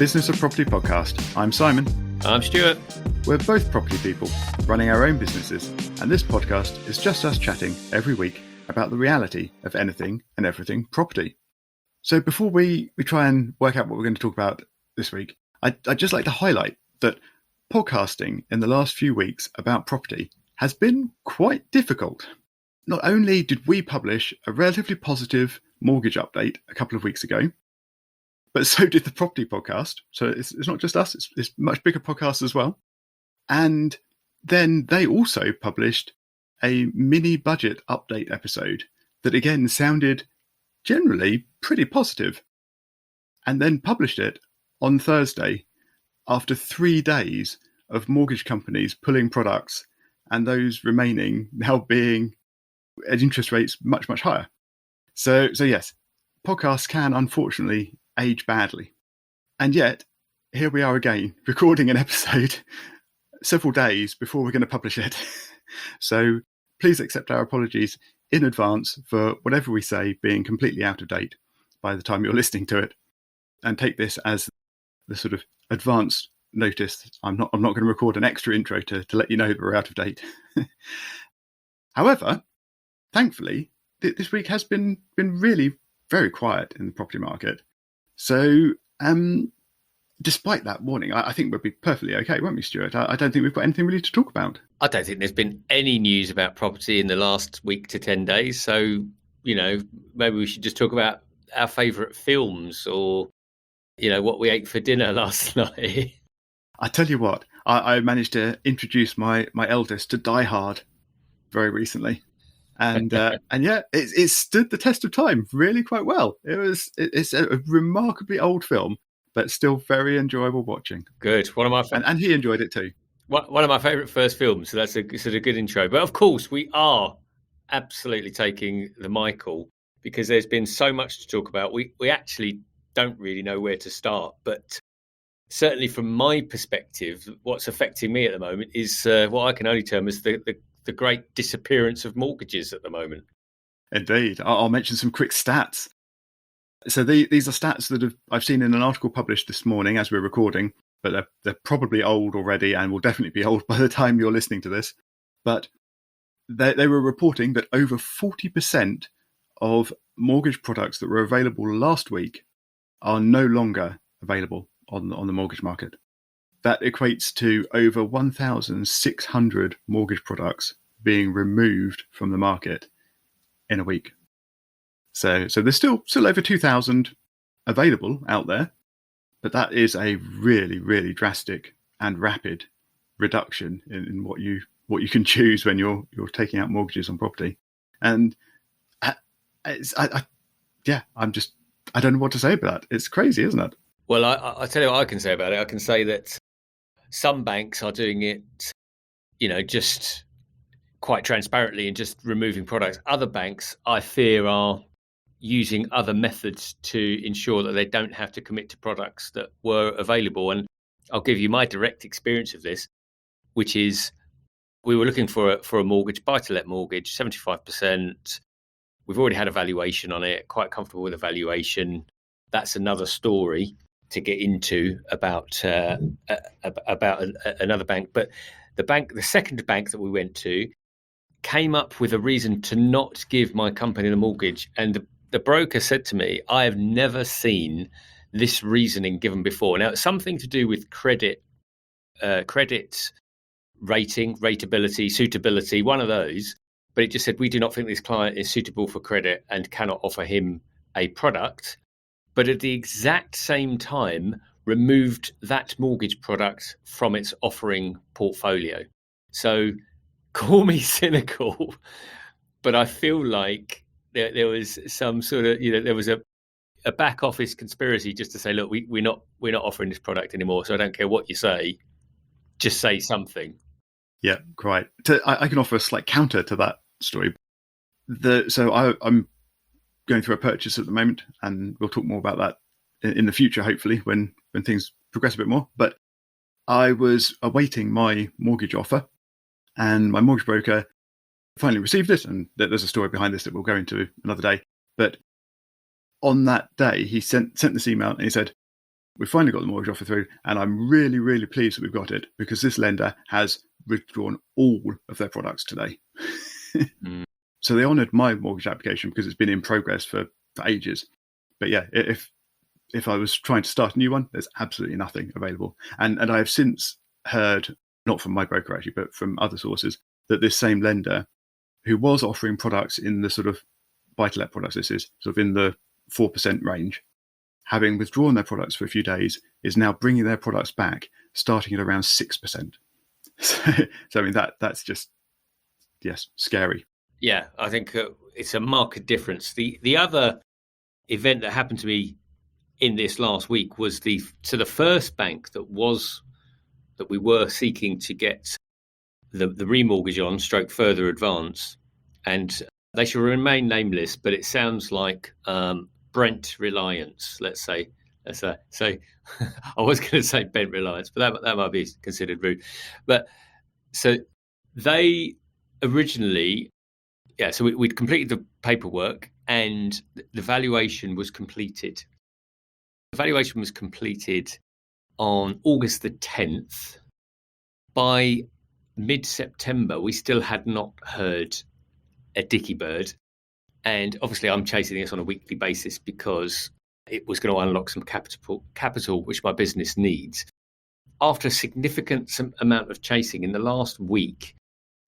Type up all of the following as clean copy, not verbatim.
Business of Property podcast. I'm Simon. I'm Stuart. We're both property people running our own businesses, and this podcast is just us chatting every week about the reality of anything and everything property. So before we try and work out what we're going to talk about this week, I'd just like to highlight that podcasting in the last few weeks about property has been quite difficult. Not only did we publish a relatively positive mortgage update a couple of weeks ago, but so did the property podcast. So it's not just us, it's much bigger podcasts as well. And then they also published a mini budget update episode that again sounded generally pretty positive, and then published it on Thursday after 3 days of mortgage companies pulling products and those remaining now being at interest rates much, much higher. So yes, podcasts can unfortunately age badly. And yet, here we are again, recording an episode several days before we're going to publish it. So please accept our apologies in advance for whatever we say being completely out of date by the time you're listening to it. And take this as the sort of advanced notice. I'm not going to record an extra intro to let you know that we're out of date. However, thankfully, this week has been really very quiet in the property market. So despite that warning, I think we'll be perfectly okay, won't we, Stuart? I don't think we've got anything really to talk about. I don't think there's been any news about property in the last week to 10 days. So, maybe we should just talk about our favourite films or, what we ate for dinner last night. I tell you what, I managed to introduce my eldest to Die Hard very recently. And yeah, it stood the test of time really quite well. It's a remarkably old film, but still very enjoyable watching. Good. One of my and he enjoyed it too. One of my favourite first films. So that's a sort of good intro. But of course, we are absolutely taking the Michael because there's been so much to talk about. We actually don't really know where to start. But certainly from my perspective, what's affecting me at the moment is what I can only term as the great disappearance of mortgages at the moment. Indeed. I'll mention some quick stats. So these are stats that I've seen in an article published this morning as we're recording, but they're probably old already and will definitely be old by the time you're listening to this. But they were reporting that over 40% of mortgage products that were available last week are no longer available on the mortgage market. That equates to over 1,600 mortgage products being removed from the market in a week. So there's still over 2,000 available out there, but that is a really, really drastic and rapid reduction in what you can choose when you're taking out mortgages on property. And I don't know what to say about that. It's crazy, isn't it? Well, I tell you what I can say about it. I can say that some banks are doing it, just quite transparently and just removing products. Other banks, I fear, are using other methods to ensure that they don't have to commit to products that were available. And I'll give you my direct experience of this, which is we were looking for a mortgage, buy-to-let mortgage, 75%. We've already had a valuation on it, quite comfortable with the valuation. That's another story to get into about another bank. But the second bank that we went to came up with a reason to not give my company the mortgage. And the broker said to me, I have never seen this reasoning given before. Now, it's something to do with credit rating, rateability, suitability, one of those. But it just said, we do not think this client is suitable for credit and cannot offer him a product. But at the exact same time, removed that mortgage product from its offering portfolio. So call me cynical, but I feel like there was some sort of, there was a back office conspiracy just to say, look, we're not offering this product anymore. So I don't care what you say, just say something. Yeah, quite. I can offer a slight counter to that story. I'm going through a purchase at the moment, and we'll talk more about that in the future, hopefully, when things progress a bit more. But I was awaiting my mortgage offer, and my mortgage broker finally received it, and there's a story behind this that we'll go into another day. But on that day, he sent this email, and he said, We finally got the mortgage offer through, and I'm really, really pleased that we've got it because this lender has withdrawn all of their products today. So they honoured my mortgage application because it's been in progress for ages. But yeah, if I was trying to start a new one, there's absolutely nothing available. And I have since heard, not from my broker actually, but from other sources, that this same lender, who was offering products in the sort of buy-to-let products, this is sort of in the 4% range, having withdrawn their products for a few days, is now bringing their products back, starting at around 6%. So I mean, that's just, yes, scary. Yeah, I think it's a marked difference. The other event that happened to me in this last week was the first bank that we were seeking to get the remortgage on stroke further advance, and they shall remain nameless, but it sounds like Brent Reliance, let's say. So I was going to say Bent Reliance, but that might be considered rude. But so they originally, so we'd completed the paperwork and the valuation was completed. The valuation was completed on August the 10th. By mid-September, we still had not heard a dicky bird. And obviously, I'm chasing this on a weekly basis because it was going to unlock some capital which my business needs. After a significant amount of chasing in the last week,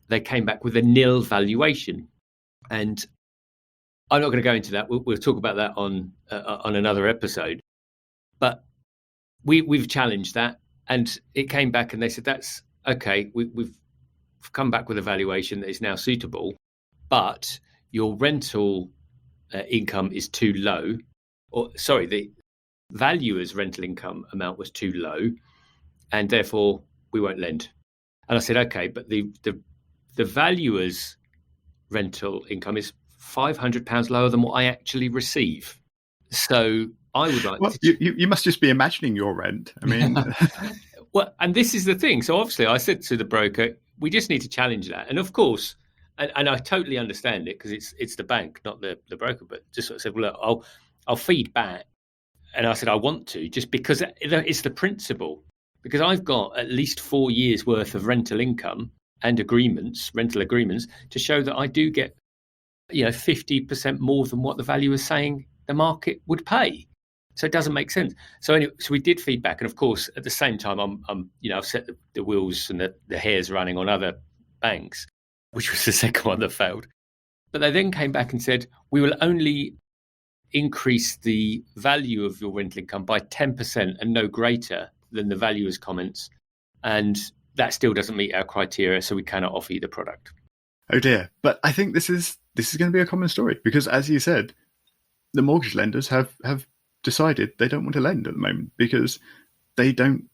they came back with a nil valuation. And I'm not going to go into that. We'll talk about that on another episode. But we've challenged that, and it came back, and they said that's okay. We've come back with a valuation that is now suitable, but your rental income is too low. Or sorry, the valuer's rental income amount was too low, and therefore we won't lend. And I said, okay, but the valuer's rental income is £500 lower than what I actually receive. So I would like to... You must just be imagining your rent. I mean... Well, and this is the thing. So obviously I said to the broker, we just need to challenge that. And of course, and I totally understand it because it's the bank, not the broker, but just sort of said, well, look, I'll feed back. And I said, I want to, just because it's the principle. Because I've got at least 4 years worth of rental income and rental agreements, to show that I do get 50% more than what the valuer is saying the market would pay. So it doesn't make sense. So anyway, so we did feedback, and of course, at the same time, I've set the wheels and the hairs running on other banks, which was the second one that failed. But they then came back and said, we will only increase the value of your rental income by 10% and no greater than the valuer's comments, and that still doesn't meet our criteria, so we cannot offer you the product. Oh dear! But I think this is going to be a common story because, as you said, the mortgage lenders have decided they don't want to lend at the moment because they don't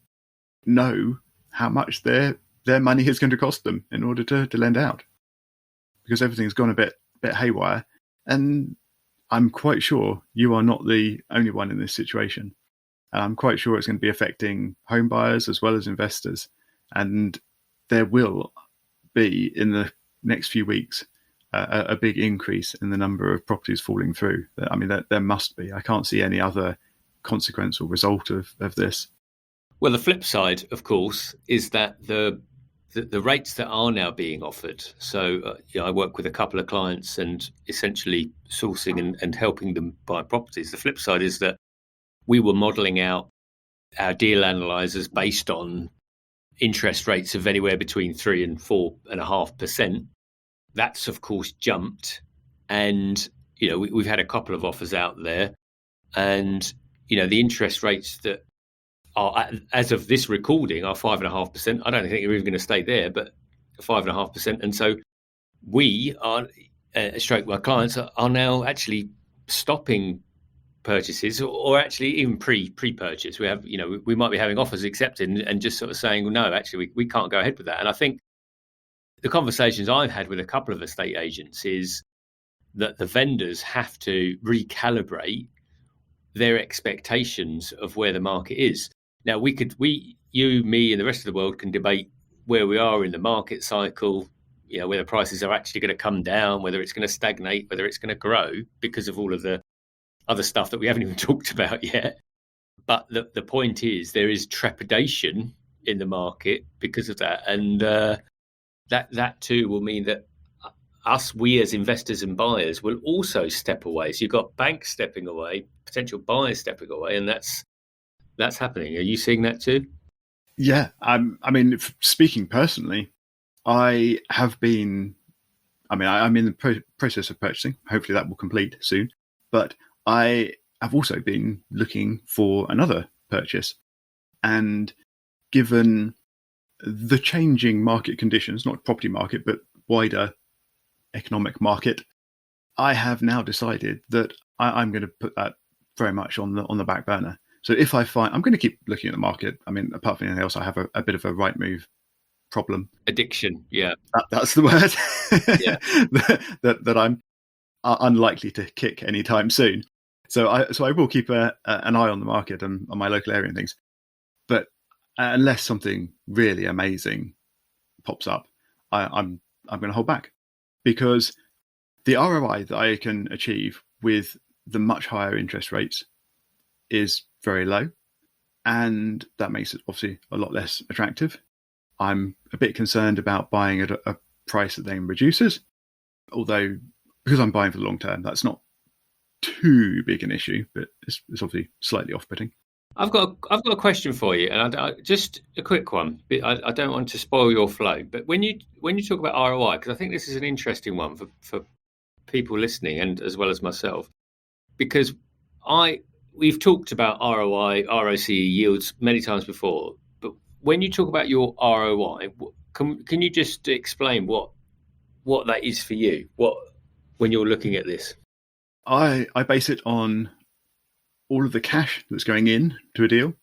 know how much their money is going to cost them in order to lend out, because everything's gone a bit haywire. And I'm quite sure you are not the only one in this situation. And I'm quite sure it's going to be affecting home buyers as well as investors. And there will be, in the next few weeks, a big increase in the number of properties falling through. I mean, there must be. I can't see any other consequence or result of this. Well, the flip side, of course, is that the rates that are now being offered. So I work with a couple of clients and essentially sourcing and helping them buy properties. The flip side is that we were modelling out our deal analysers based on interest rates of anywhere between 3 and 4.5%. That's, of course, jumped. And, we've had a couple of offers out there. And, the interest rates that are, as of this recording, are 5.5%. I don't think we're even going to stay there, but 5.5%. And so we are, my clients are now actually stopping purchases, or actually even pre-purchase. We have, we might be having offers accepted and just sort of saying, well, no, actually, we can't go ahead with that. And I think the conversations I've had with a couple of estate agents is that the vendors have to recalibrate their expectations of where the market is. Now, you, me, and the rest of the world can debate where we are in the market cycle, whether prices are actually going to come down, whether it's going to stagnate, whether it's going to grow because of all of the other stuff that we haven't even talked about yet. But the point is, there is trepidation in the market because of that, and that too will mean that we as investors and buyers will also step away. So you've got banks stepping away, potential buyers stepping away, and that's happening. Are you seeing that too? Yeah, I mean, speaking personally, I have been. I mean, I'm in the process of purchasing. Hopefully, that will complete soon. But I have also been looking for another purchase, and given the changing market conditions, not property market, but wider economic market, I have now decided that I'm going to put that very much on the back burner. So if I find, I'm going to keep looking at the market. I mean, apart from anything else, I have a bit of a right move problem. Addiction, yeah. That's the word. Yeah. that I'm unlikely to kick anytime soon. So I will keep an eye on the market and on my local area and things. But unless something really amazing pops up, I'm going to hold back, because the ROI that I can achieve with the much higher interest rates is very low, and that makes it obviously a lot less attractive. I'm a bit concerned about buying at a price that then reduces, although because I'm buying for the long term, that's not too big an issue, but it's obviously slightly off-putting. I've got a question for you, and just a quick one. I don't want to spoil your flow, but when you talk about ROI, because I think this is an interesting one for people listening and as well as myself, because we've talked about ROI, ROCE yields many times before, but when you talk about your ROI, can you just explain what that is for you? When you're looking at this, I base it on all of the cash that's going in to a deal.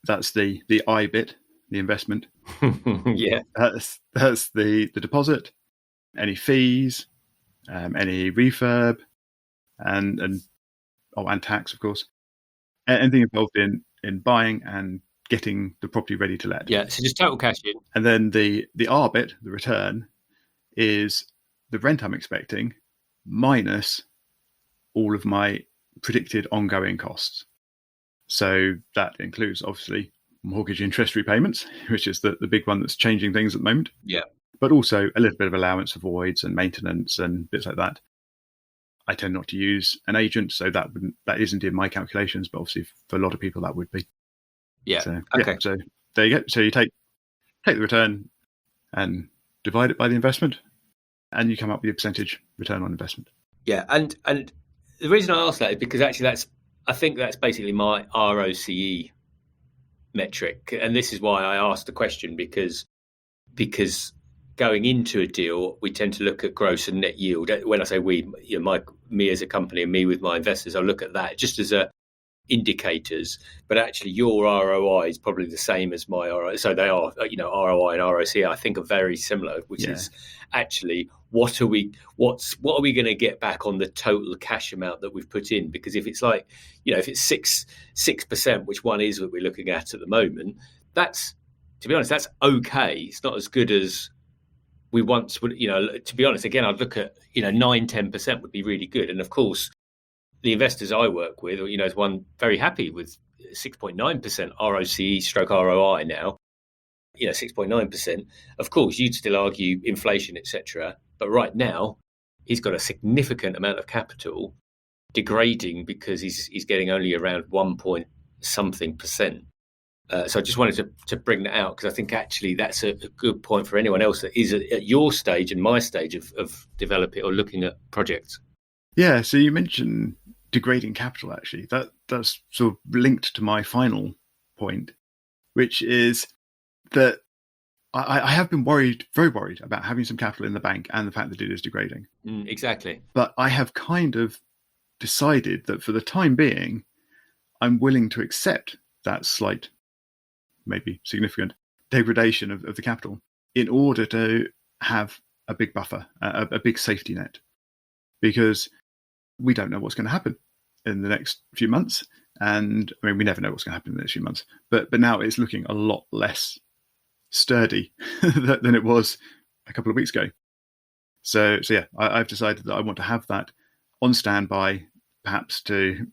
That's the I bit, the investment. Yeah, that's the deposit, any fees, any refurb, and tax, of course. Anything involved in buying and getting the property ready to let. Yeah, so just total cash in. And then the R bit, the return, is the rent I'm expecting minus all of my predicted ongoing costs. So that includes obviously mortgage interest repayments, which is the big one that's changing things at the moment. Yeah. But also a little bit of allowance for voids and maintenance and bits like that. I tend not to use an agent, so that isn't in my calculations, but obviously for a lot of people that would be. Yeah. So, okay. Yeah, so there you go. So you take the return and divide it by the investment, and you come up with your percentage return on investment. Yeah, and the reason I ask that is because actually I think that's basically my ROCE metric, and this is why I asked the question, because going into a deal, we tend to look at gross and net yield. When I say we, me as a company and me with my investors, I look at that just as indicators. But actually, your ROI is probably the same as my ROI. So they are, ROI and ROC, I think, are very similar. Which is actually what are we going to get back on the total cash amount that we've put in? Because if it's like, if it's 6%, which one is what we're looking at the moment, that's, to be honest, that's okay. It's not as good as we once would, to be honest, again, I'd look at, 9-10% would be really good. And of course, the investors I work with, is one very happy with 6.9% ROCE stroke ROI now, 6.9%. Of course, you'd still argue inflation, etc. But right now, he's got a significant amount of capital degrading because he's getting only around 1-point-something%. So I just wanted to bring that out, because I think actually that's a good point for anyone else that is at your stage and my stage of developing or looking at projects. Yeah, so you mentioned degrading capital, actually. That's sort of linked to my final point, which is that I have been very worried about having some capital in the bank and the fact that it is degrading. Exactly. But I have kind of decided that for the time being, I'm willing to accept that slight, maybe significant degradation of the capital in order to have a big buffer, a big safety net, because we don't know what's going to happen in the next few months. And I mean, we never know what's going to happen in the next few months, but now it's looking a lot less sturdy than it was a couple of weeks ago. So yeah, I've decided that I want to have that on standby, perhaps to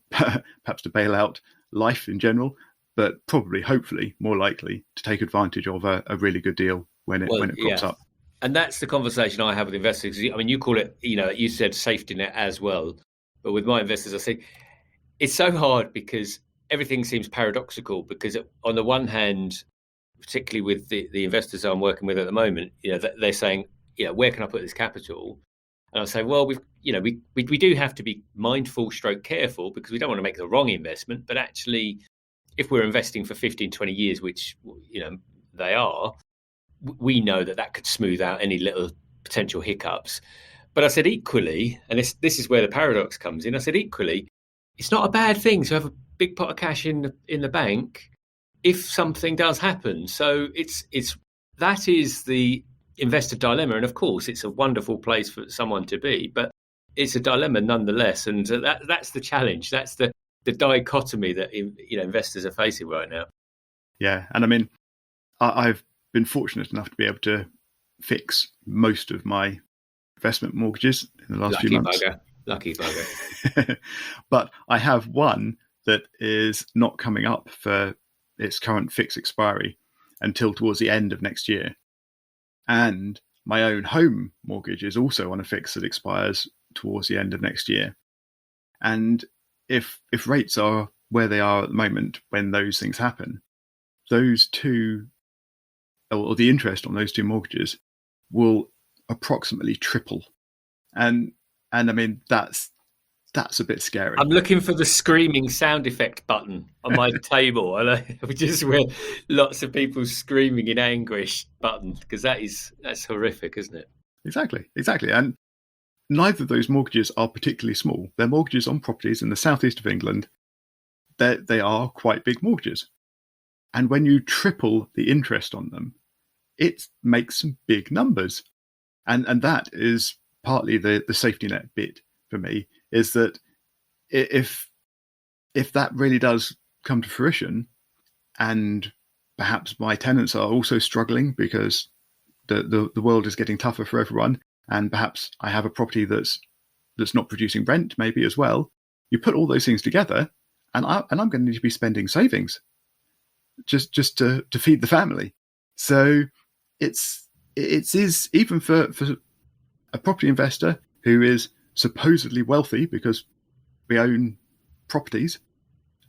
bail out life in general, but probably, hopefully, more likely to take advantage of a really good deal when it crops up. And that's the conversation I have with investors. I mean, you call it, you said safety net as well. But with my investors, I say it's so hard because everything seems paradoxical. Because on the one hand, particularly with the investors I'm working with at the moment, they're saying, where can I put this capital? And I say, well, we do have to be mindful, stroke careful, because we don't want to make the wrong investment. But actually, if we're investing for 15, 20 years, which they are, we know that could smooth out any little potential hiccups. But I said equally, and this is where the paradox comes in. I said equally, it's not a bad thing to have a big pot of cash in the bank if something does happen. So that is the investor dilemma, and of course, it's a wonderful place for someone to be, but it's a dilemma nonetheless, and that's the challenge. That's the dichotomy that investors are facing right now. Yeah, and I mean, I've been fortunate enough to be able to fix most of my investment mortgages in the last few months. Lucky bugger. But I have one that is not coming up for its current fixed expiry until towards the end of next year. And my own home mortgage is also on a fix that expires towards the end of next year. And if rates are where they are at the moment when those things happen, those two, or the interest on those two mortgages, will approximately triple. And I mean, that's a bit scary. I'm looking for the screaming sound effect button on my table, and just where lots of people screaming in anguish button, because that's horrific, isn't it? Exactly. And neither of those mortgages are particularly small. They're mortgages on properties in the southeast of England. They are quite big mortgages. And when you triple the interest on them, it makes some big numbers. And that is partly the safety net bit for me, is that if that really does come to fruition, and perhaps my tenants are also struggling because the world is getting tougher for everyone, and perhaps I have a property that's not producing rent maybe as well, you put all those things together, and I'm going to need to be spending savings just to feed the family. So it is, even for a property investor who is supposedly wealthy because we own properties,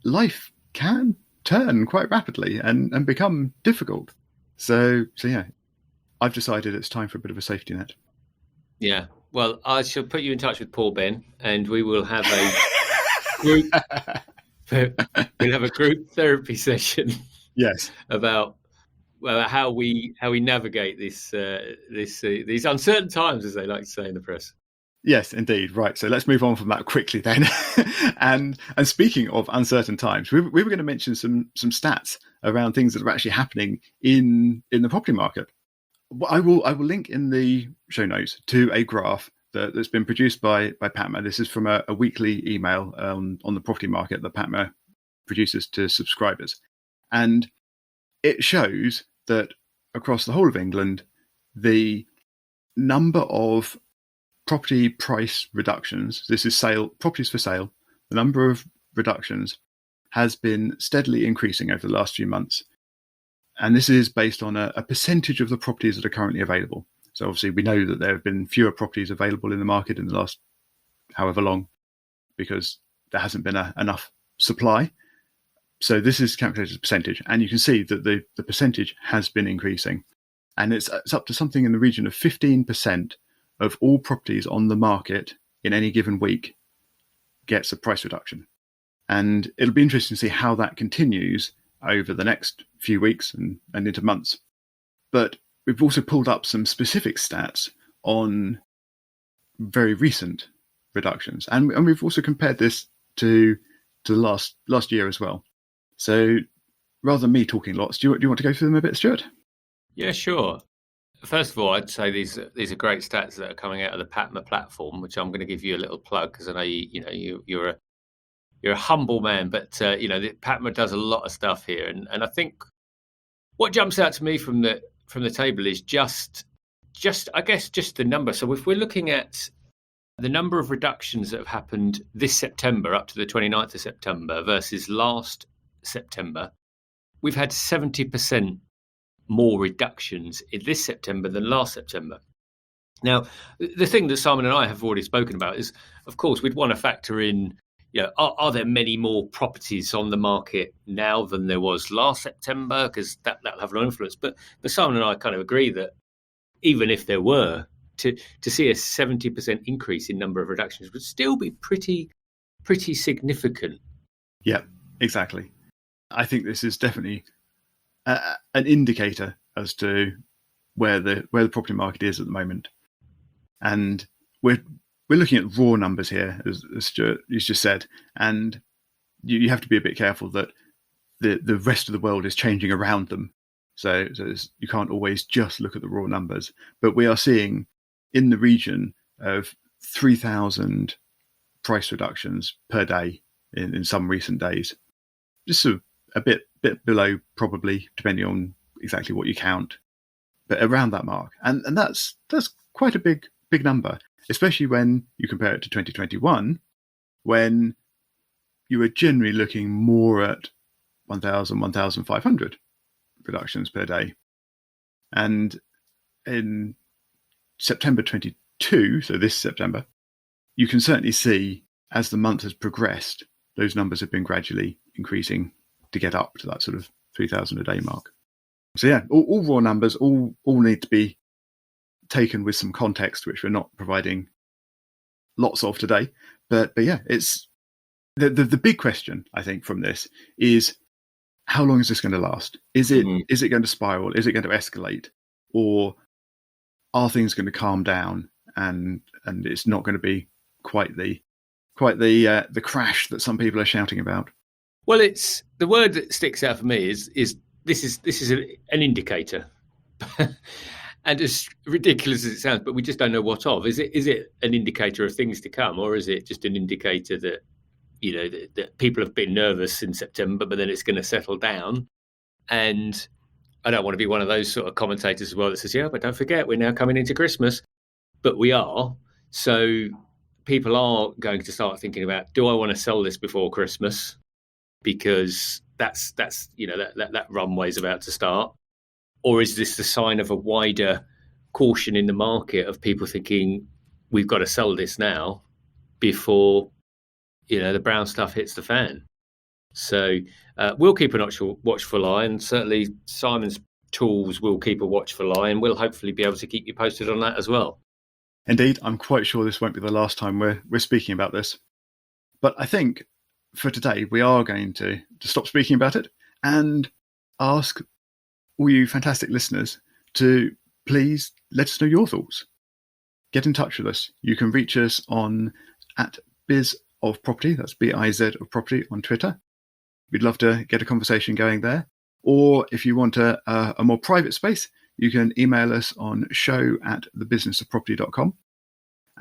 life can turn quite rapidly and become difficult. So yeah, I've decided it's time for a bit of a safety net. Yeah, well, I shall put you in touch with Paul Ben, and we will have a group. We'll have a group therapy session. Yes, about how we navigate these uncertain times, as they like to say in the press. Yes, indeed. Right. So let's move on from that quickly then. and speaking of uncertain times, we were going to mention some stats around things that are actually happening in the property market. I will link in the show notes to a graph that's been produced by PATMA. This is from a weekly email on the property market that PATMA produces to subscribers. And it shows that across the whole of England, the number of property price reductions, this is properties for sale, the number of reductions has been steadily increasing over the last few months. And this is based on a percentage of the properties that are currently available. So obviously we know that there have been fewer properties available in the market in the last however long, because there hasn't been enough supply. So this is calculated as a percentage, and you can see that the percentage has been increasing. And it's up to something in the region of 15% of all properties on the market in any given week gets a price reduction. And it'll be interesting to see how that continues over the next few weeks and into months. But we've also pulled up some specific stats on very recent reductions. And we've also compared this to the last year as well. So rather than me talking lots, do you want to go through them a bit, Stuart? Yeah, sure. First of all, I'd say these are great stats that are coming out of the PATMA platform, which I'm going to give you a little plug, because I know you're a humble man, but PATMA does a lot of stuff here, and I think what jumps out to me from the table is just I guess just the number. So if we're looking at the number of reductions that have happened this September up to the 29th of September versus last September, we've had 70% more reductions in this September than last September. Now, the thing that Simon and I have already spoken about is, of course, we'd want to factor in, are there many more properties on the market now than there was last September? Because that'll have an influence. But Simon and I kind of agree that even if there were, to see a 70% increase in number of reductions would still be pretty significant. Yeah, exactly. I think this is definitely an indicator as to where the property market is at the moment. And we're looking at raw numbers here, as Stuart has just said, and you have to be a bit careful that the rest of the world is changing around them. So you can't always just look at the raw numbers. But we are seeing in the region of 3,000 price reductions per day in some recent days. Just sort of a bit below, probably, depending on exactly what you count, but around that mark. And that's quite a big number, especially when you compare it to 2021, when you were generally looking more at 1,000, 1,500 reductions per day. And in September 22, so this September, you can certainly see as the month has progressed, those numbers have been gradually increasing to get up to that sort of 3,000 a day mark. So yeah, all raw numbers, all need to be taken with some context, which we're not providing lots of today. But yeah, it's the big question, I think, from this is, how long is this going to last? Is it going to spiral? Is it going to escalate? Or are things going to calm down and it's not going to be quite the crash that some people are shouting about? Well, it's the word that sticks out for me is this is an indicator. And as ridiculous as it sounds, but we just don't know what of. Is it an indicator of things to come, or is it just an indicator that that people have been nervous in September, but then it's going to settle down? And I don't want to be one of those sort of commentators as well that says, yeah, but don't forget, we're now coming into Christmas. But we are. So people are going to start thinking about, do I want to sell this before Christmas? Because that's that runway is about to start. Or is this the sign of a wider caution in the market of people thinking we've got to sell this now before the brown stuff hits the fan? So we'll keep an watchful eye, and certainly Simon's tools will keep a watchful eye, and we'll hopefully be able to keep you posted on that as well. Indeed, I'm quite sure this won't be the last time we're speaking about this. But I think for today we are going to stop speaking about it and ask all you fantastic listeners to please let us know your thoughts. Get in touch with us. You can reach us on @bizofproperty, that's BIZ of property, on Twitter. We'd love to get a conversation going there. Or if you want a more private space, you can email us on show@thebusinessofproperty.com.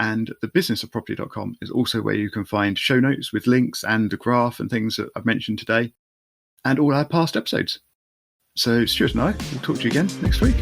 And thebusinessofproperty.com is also where you can find show notes with links and a graph and things that I've mentioned today, and all our past episodes. So Stuart and I will talk to you again next week.